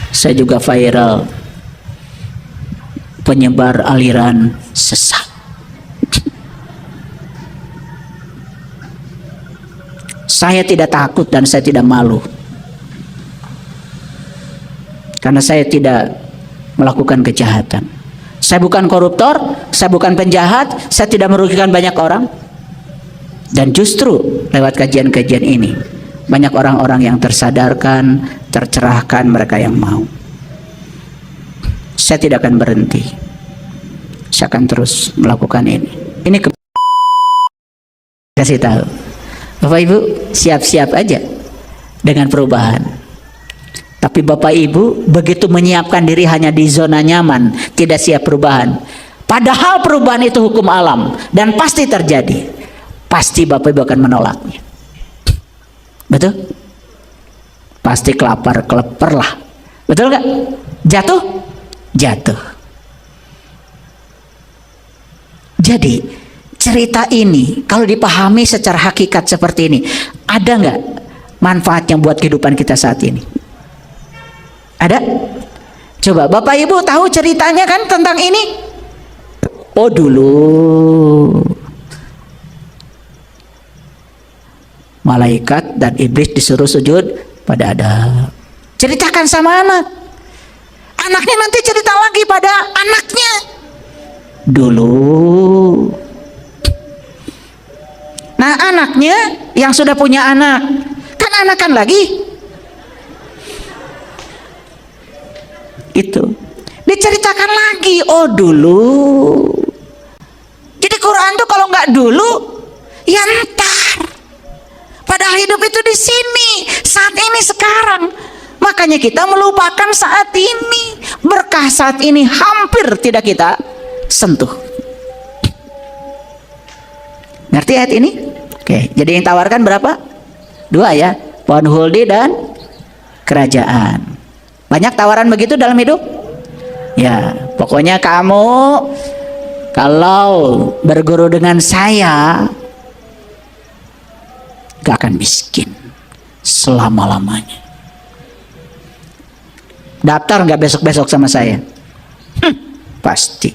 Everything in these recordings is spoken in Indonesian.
Saya juga viral, penyebar aliran sesat. Saya tidak takut dan saya tidak malu, karena saya tidak melakukan kejahatan. Saya bukan koruptor, saya bukan penjahat, saya tidak merugikan banyak orang. Dan justru lewat kajian-kajian ini banyak orang-orang yang tersadarkan, tercerahkan, mereka yang mau. Saya tidak akan berhenti, saya akan terus melakukan ini. Ini kasih tahu Bapak Ibu, siap-siap aja dengan perubahan. Tapi Bapak Ibu begitu menyiapkan diri hanya di zona nyaman, tidak siap perubahan. Padahal perubahan itu hukum alam dan pasti terjadi. Pasti Bapak Ibu akan menolaknya. Betul? Pasti kelapar-keleper lah. Betul nggak? Jatuh? Jatuh. Jadi cerita ini kalau dipahami secara hakikat seperti ini, ada nggak manfaatnya buat kehidupan kita saat ini? Ada? Coba Bapak Ibu tahu ceritanya kan tentang ini? Oh dulu malaikat dan iblis disuruh sujud pada Adam. Ceritakan sama anak. Anaknya nanti cerita lagi pada anaknya. Dulu. Nah anaknya yang sudah punya anak, kan anakan lagi. Itu diceritakan lagi. Oh dulu. Jadi Quran tuh kalau nggak dulu, ya ntar. Padahal hidup itu di sini, saat ini, sekarang. Makanya kita melupakan saat ini. Berkah saat ini hampir tidak kita sentuh. Ngerti ayat ini? Oke, jadi yang tawarkan berapa? 2 ya, pohon huldi dan kerajaan. Banyak tawaran begitu dalam hidup? Ya, pokoknya kamu kalau berguru dengan saya gak akan miskin selama-lamanya. Daftar gak besok-besok sama saya? Pasti.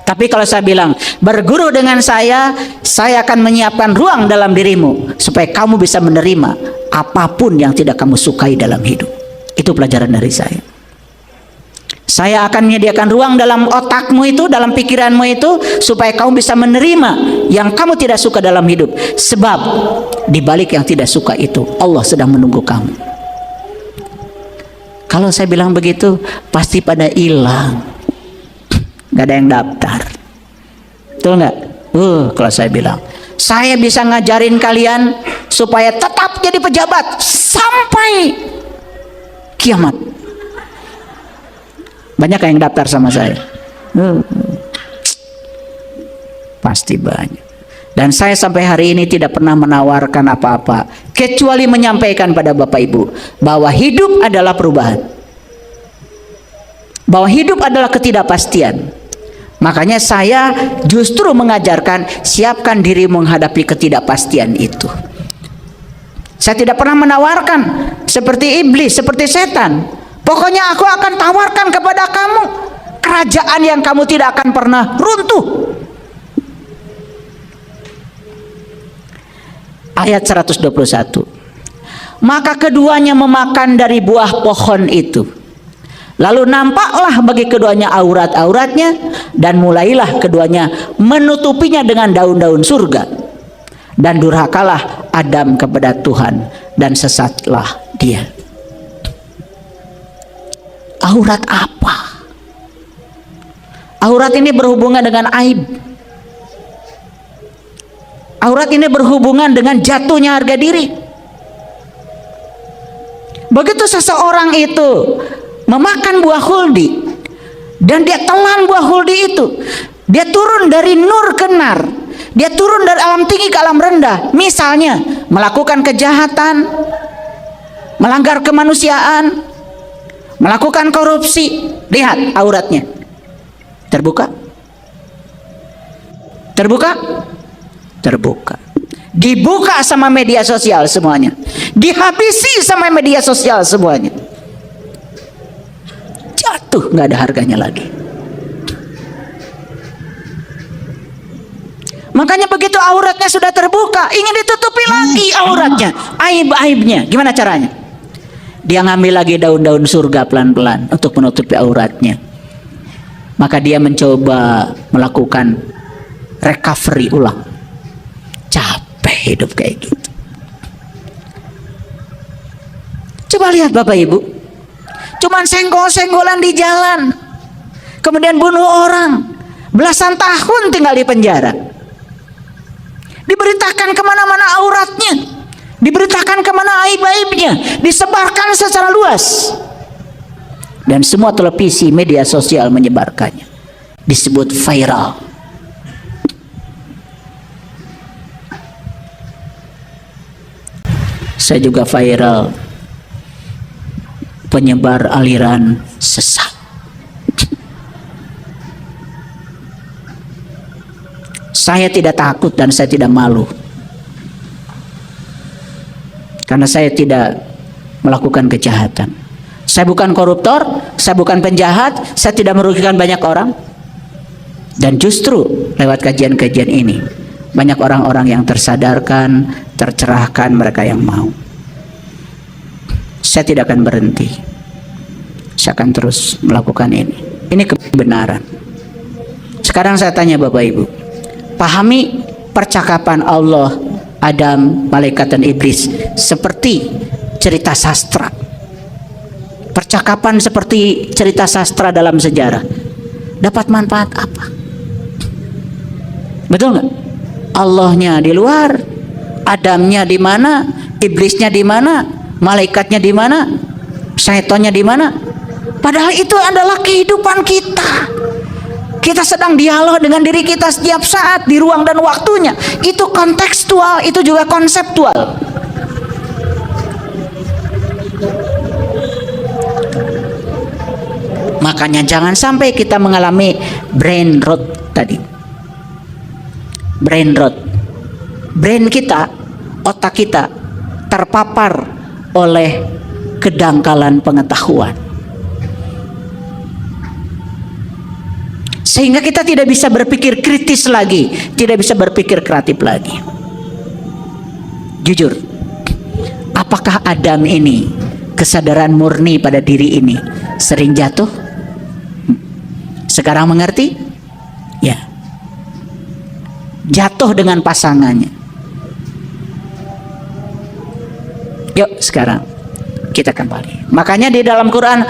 Tapi kalau saya bilang berguru dengan saya akan menyiapkan ruang dalam dirimu supaya kamu bisa menerima apapun yang tidak kamu sukai dalam hidup. Itu pelajaran dari saya. Saya akan menyediakan ruang dalam otakmu itu, dalam pikiranmu itu, supaya kamu bisa menerima yang kamu tidak suka dalam hidup. Sebab di balik yang tidak suka itu Allah sedang menunggu kamu. Kalau saya bilang begitu pasti pada hilang. Gak ada yang daftar. Betul nggak? Kalau saya bilang saya bisa ngajarin kalian supaya tetap jadi pejabat sampai kiamat. Banyak yang daftar sama saya? Pasti banyak. Dan saya sampai hari ini tidak pernah menawarkan apa-apa kecuali menyampaikan pada Bapak Ibu bahwa hidup adalah perubahan, bahwa hidup adalah ketidakpastian. Makanya saya justru mengajarkan siapkan diri menghadapi ketidakpastian itu. Saya tidak pernah menawarkan seperti iblis, seperti setan. Pokoknya aku akan tawarkan kepada kamu kerajaan yang kamu tidak akan pernah runtuh. Ayat 121. Maka keduanya memakan dari buah pohon itu. Lalu nampaklah bagi keduanya aurat-auratnya, dan mulailah keduanya menutupinya dengan daun-daun surga. Dan durhakalah Adam kepada Tuhan, dan sesatlah dia. Aurat apa? Aurat ini berhubungan dengan aib. Aurat ini berhubungan dengan jatuhnya harga diri. Begitu seseorang itu memakan buah huldi dan dia telan buah huldi itu, dia turun dari nur ke nar, dia turun dari alam tinggi ke alam rendah. Misalnya melakukan kejahatan, melanggar kemanusiaan, melakukan korupsi. Lihat auratnya terbuka, terbuka, terbuka. Dibuka sama media sosial semuanya, dihabisi sama media sosial semuanya. jatuh, nggak ada harganya lagi. Makanya begitu auratnya sudah terbuka, ingin ditutupi lagi auratnya, aib-aibnya. Gimana caranya? Dia ngambil lagi daun-daun surga pelan-pelan untuk menutupi auratnya. Maka dia mencoba melakukan recovery ulang. Capek hidup kayak gitu. Coba lihat Bapak Ibu, cuman senggol-senggolan di jalan, kemudian bunuh orang, belasan tahun tinggal di penjara. Diberitakan kemana-mana auratnya, diberitakan kemana aib-aibnya, disebarkan secara luas, dan semua televisi media sosial menyebarkannya, disebut viral. Saya juga viral, penyebar aliran sesat. Saya tidak takut dan saya tidak malu, karena saya tidak melakukan kejahatan. Saya bukan koruptor, saya bukan penjahat, saya tidak merugikan banyak orang. Dan justru lewat kajian-kajian ini banyak orang-orang yang tersadarkan, tercerahkan, mereka yang mau. Saya tidak akan berhenti, saya akan terus melakukan ini. Ini kebenaran. Sekarang saya tanya Bapak Ibu, pahami percakapan Allah, Adam, malaikat dan iblis seperti cerita sastra. Percakapan seperti cerita sastra dalam sejarah. Dapat manfaat apa? Betul nggak? Allahnya di luar, Adamnya di mana, iblisnya di mana, malaikatnya di mana, syaitannya di mana? Padahal itu adalah kehidupan kita. Kita sedang dialog dengan diri kita setiap saat di ruang dan waktunya. Itu kontekstual, itu juga konseptual. Makanya jangan sampai kita mengalami brain rot tadi. Brain rot. Brain kita, otak kita terpapar oleh kedangkalan pengetahuan. Sehingga kita tidak bisa berpikir kritis lagi, tidak bisa berpikir kreatif lagi. Jujur, apakah Adam ini, kesadaran murni pada diri ini, sering jatuh? Sekarang mengerti? Ya. Jatuh dengan pasangannya. Yuk sekarang kita kembali. Makanya di dalam Quran,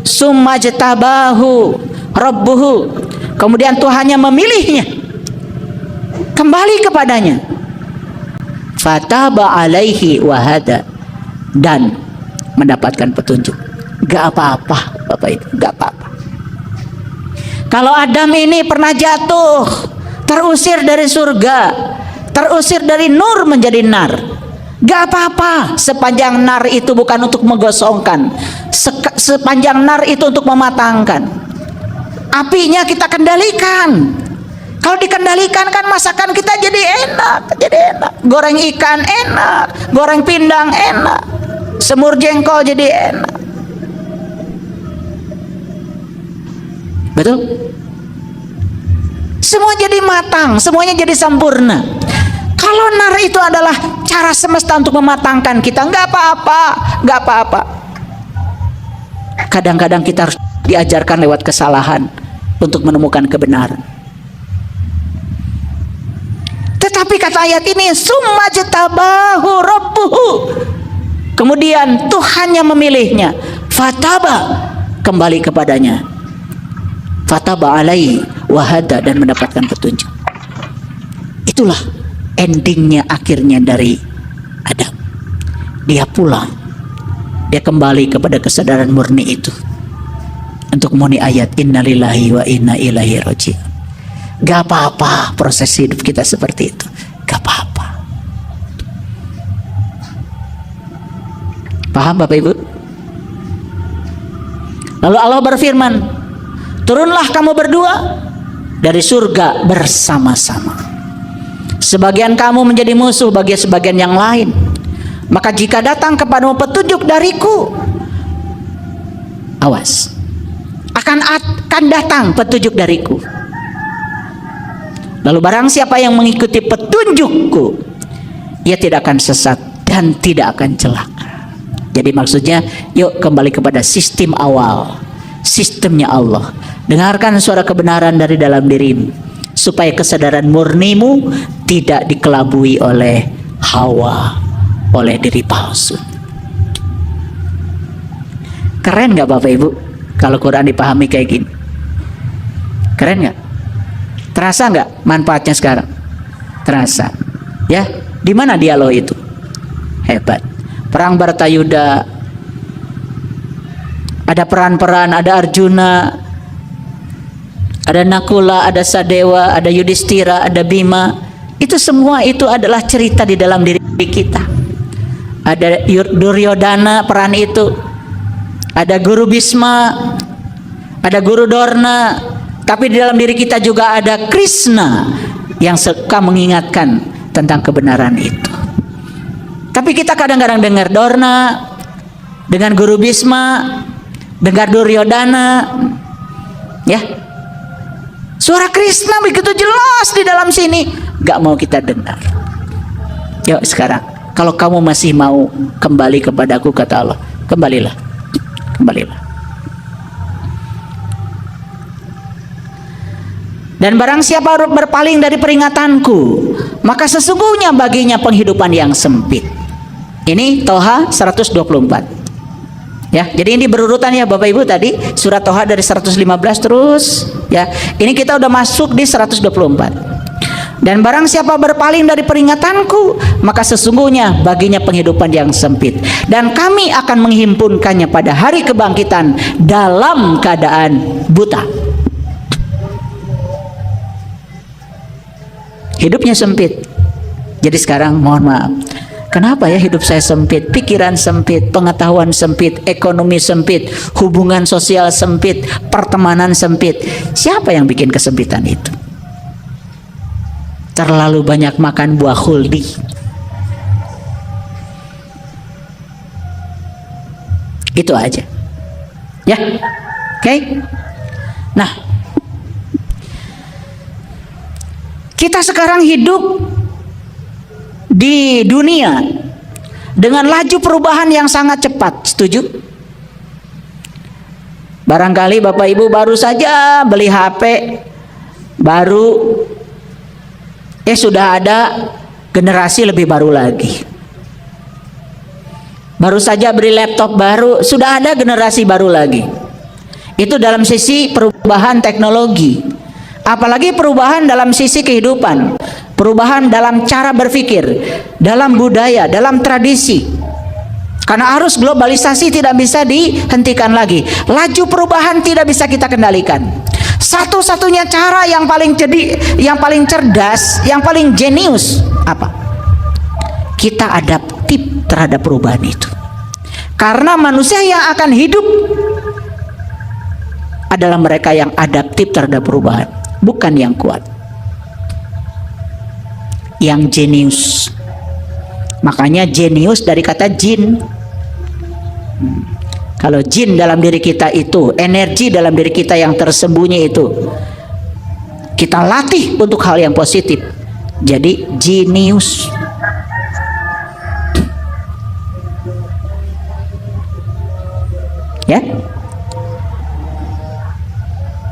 Summajtabahu Rabbuhu, kemudian Tuhannya memilihnya kembali kepadanya, fataba alaihi wahada, dan mendapatkan petunjuk. Gak apa-apa Bapak Ibu, gak apa-apa. Kalau Adam ini pernah jatuh, terusir dari surga, terusir dari nur menjadi nar, gak apa-apa. Sepanjang nar itu bukan untuk menggosongkan, sepanjang nar itu untuk mematangkan. Apinya kita kendalikan. Kalau dikendalikan kan masakan kita jadi enak, jadi enak. Goreng ikan enak, goreng pindang enak, semur jengkol jadi enak. Betul? Semua jadi matang, semuanya jadi sempurna. Kalau nar itu adalah cara semesta untuk mematangkan kita, nggak apa-apa, nggak apa-apa. Kadang-kadang kita harus diajarkan lewat kesalahan untuk menemukan kebenaran. Tetapi kata ayat ini, Summajtabahu Rabbuhu, kemudian Tuhannya memilihnya, fataba, kembali kepadanya, fataba alaihi wahada, dan mendapatkan petunjuk. Itulah endingnya, akhirnya dari Adam. Dia pulang, dia kembali kepada kesadaran murni itu untuk memenuhi ayat innalillahi wa inna ilaihi raji'un. Gak apa-apa proses hidup kita seperti itu, gak apa-apa. Paham Bapak Ibu? Lalu Allah berfirman, turunlah kamu berdua dari surga bersama-sama. Sebagian kamu menjadi musuh bagi sebagian yang lain. Maka jika datang kepadamu petunjuk dariku, Awas, akan datang petunjuk dariku. Lalu barang siapa yang mengikuti petunjukku, ia tidak akan sesat dan tidak akan celaka. Jadi maksudnya, yuk kembali kepada sistem awal, sistemnya Allah. Dengarkan suara kebenaran dari dalam dirimu, supaya kesadaran murnimu tidak dikelabui oleh hawa, oleh diri palsu. Keren nggak Bapak Ibu kalau Quran dipahami kayak gini? Keren nggak? Terasa nggak manfaatnya sekarang? Terasa, ya? Di mana dialog itu? Hebat. Perang Bharatayuda, ada peran-peran, ada Arjuna, ada Nakula, ada Sadewa, ada Yudhistira, ada Bima. Itu semua itu adalah cerita di dalam diri kita. Ada Duryodhana, peran itu. Ada Guru Bhisma, ada Guru Dorna. Tapi di dalam diri kita juga ada Krishna yang suka mengingatkan tentang kebenaran itu. Tapi kita kadang-kadang dengar Dorna, dengan Guru Bhisma, dengar Duryodhana, ya. Suara Krishna begitu jelas di dalam sini, gak mau kita dengar. Yuk sekarang, kalau kamu masih mau kembali kepadaku, kata Allah, kembalilah, kembalilah. Dan barang siapa berpaling dari peringatanku, maka sesungguhnya baginya penghidupan yang sempit. Ini Toha 124. Ya, jadi ini berurutan ya Bapak Ibu, tadi surat Toha dari 115 terus ya. Ini kita udah masuk di 124. Dan barang siapa berpaling dari peringatanku, maka sesungguhnya baginya penghidupan yang sempit, dan kami akan menghimpunkannya pada hari kebangkitan dalam keadaan buta. Hidupnya sempit. Jadi sekarang mohon maaf, kenapa ya hidup saya sempit? Pikiran sempit, pengetahuan sempit, ekonomi sempit, hubungan sosial sempit, pertemanan sempit. Siapa yang bikin kesempitan itu? Terlalu banyak makan buah khuldi. Itu aja. Ya. Oke. Nah, kita sekarang hidup di dunia dengan laju perubahan yang sangat cepat. Setuju? Barangkali Bapak Ibu baru saja beli HP baru, sudah ada generasi lebih baru lagi. Baru saja beli laptop baru, sudah ada generasi baru lagi. Itu dalam sisi perubahan teknologi. Apalagi perubahan dalam sisi kehidupan, perubahan dalam cara berpikir, dalam budaya, dalam tradisi. Karena arus globalisasi tidak bisa dihentikan lagi. Laju perubahan tidak bisa kita kendalikan. Satu-satunya cara yang paling cerdas, yang paling jenius apa? Kita adaptif terhadap perubahan itu. Karena manusia yang akan hidup adalah mereka yang adaptif terhadap perubahan, bukan yang kuat, yang jenius. Makanya jenius dari kata jin. Kalau jin dalam diri kita itu, energi dalam diri kita yang tersembunyi itu, kita latih untuk hal yang positif, jadi jenius. Ya,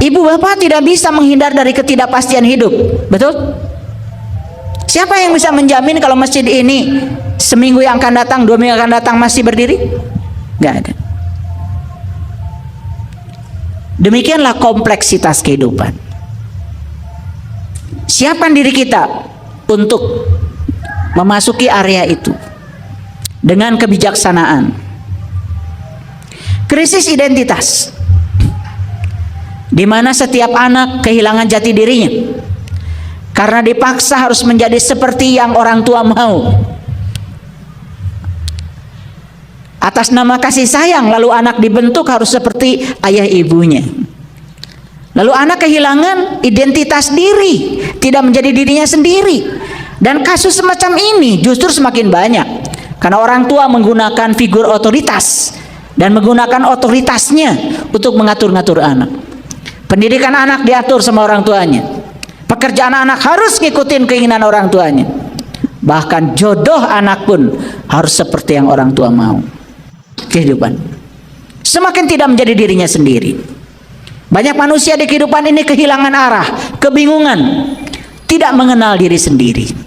Ibu bapak tidak bisa menghindar dari ketidakpastian hidup, betul? Siapa yang bisa menjamin kalau masjid ini seminggu yang akan datang, 2 minggu akan datang masih berdiri? Gak ada. Demikianlah kompleksitas kehidupan. Siapkan diri kita untuk memasuki area itu dengan kebijaksanaan. Krisis identitas, di mana setiap anak kehilangan jati dirinya karena dipaksa harus menjadi seperti yang orang tua mau. Atas nama kasih sayang, lalu anak dibentuk harus seperti ayah ibunya. Lalu anak kehilangan identitas diri, tidak menjadi dirinya sendiri. Dan kasus semacam ini justru semakin banyak karena orang tua menggunakan figur otoritas dan menggunakan otoritasnya untuk mengatur-ngatur anak. Pendidikan anak diatur sama orang tuanya. Pekerjaan anak harus ngikutin keinginan orang tuanya. Bahkan jodoh anak pun harus seperti yang orang tua mau. Kehidupan semakin tidak menjadi dirinya sendiri. Banyak manusia di kehidupan ini kehilangan arah, kebingungan, tidak mengenal diri sendiri.